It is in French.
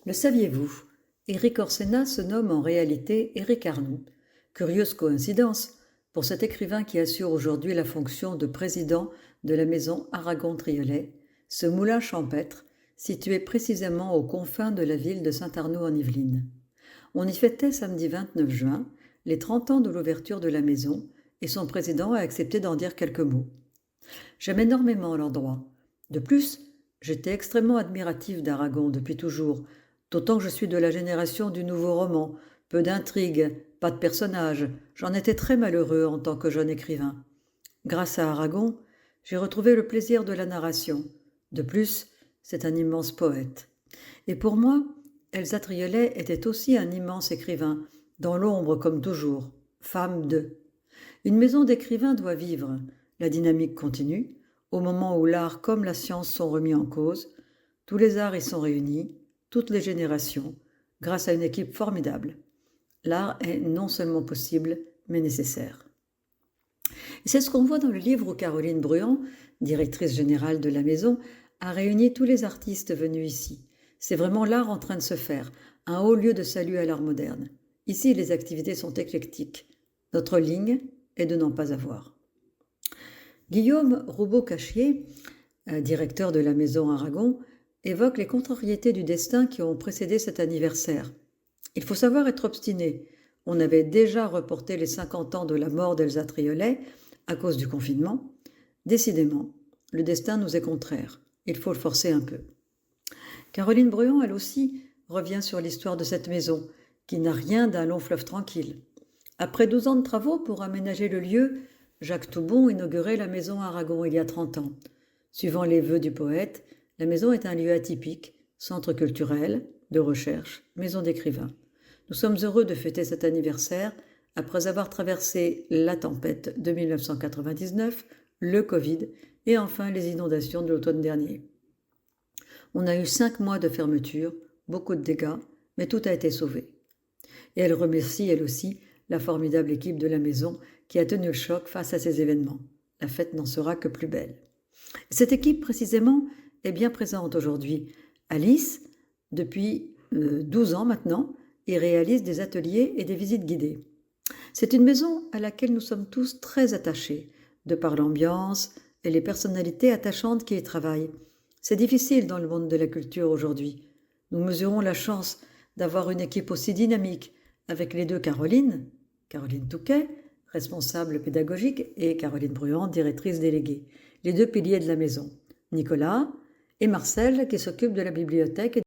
Le saviez-vous? Éric Orsena se nomme en réalité Éric Arnoux. Curieuse coïncidence pour cet écrivain qui assure aujourd'hui la fonction de président de la maison Aragon-Triolet, ce moulin champêtre situé précisément aux confins de la ville de Saint-Arnoux-en-Yvelines. On y fêtait samedi 29 juin les 30 ans de l'ouverture de la maison et son président a accepté d'en dire quelques mots. J'aime énormément l'endroit. De plus, j'étais extrêmement admiratif d'Aragon depuis toujours, d'autant que je suis de la génération du nouveau roman, peu d'intrigues, pas de personnages, j'en étais très malheureux en tant que jeune écrivain. Grâce à Aragon, j'ai retrouvé le plaisir de la narration. De plus, c'est un immense poète. Et pour moi, Elsa Triolet était aussi un immense écrivain, dans l'ombre comme toujours, femme de. Une maison d'écrivains doit vivre, la dynamique continue, au moment où l'art comme la science sont remis en cause, tous les arts y sont réunis, toutes les générations, grâce à une équipe formidable. L'art est non seulement possible, mais nécessaire. Et c'est ce qu'on voit dans le livre où Caroline Bruand, directrice générale de la maison, a réuni tous les artistes venus ici. C'est vraiment l'art en train de se faire, un haut lieu de salut à l'art moderne. Ici, les activités sont éclectiques. Notre ligne est de n'en pas avoir. Guillaume Roubaud-Cachier, directeur de la maison Aragon, évoque les contrariétés du destin qui ont précédé cet anniversaire. Il faut savoir être obstiné. On avait déjà reporté les 50 ans de la mort d'Elsa Triolet à cause du confinement. Décidément, le destin nous est contraire. Il faut le forcer un peu. Caroline Bruand, elle aussi, revient sur l'histoire de cette maison, qui n'a rien d'un long fleuve tranquille. Après 12 ans de travaux pour aménager le lieu, Jacques Toubon inaugurait la maison Aragon il y a 30 ans. Suivant les vœux du poète, la maison est un lieu atypique, centre culturel, de recherche, maison d'écrivains. Nous sommes heureux de fêter cet anniversaire après avoir traversé la tempête de 1999, le Covid et enfin les inondations de l'automne dernier. On a eu 5 mois de fermeture, beaucoup de dégâts, mais tout a été sauvé. Et elle remercie elle aussi la formidable équipe de la maison qui a tenu le choc face à ces événements. La fête n'en sera que plus belle. Cette équipe, précisément, est bien présente aujourd'hui. Alice, depuis 12 ans maintenant, y réalise des ateliers et des visites guidées. C'est une maison à laquelle nous sommes tous très attachés, de par l'ambiance et les personnalités attachantes qui y travaillent. C'est difficile dans le monde de la culture aujourd'hui. Nous mesurons la chance d'avoir une équipe aussi dynamique, avec les deux Caroline Touquet, responsable pédagogique, et Caroline Bruand, directrice déléguée, les deux piliers de la maison, Nicolas et Marcel qui s'occupent de la bibliothèque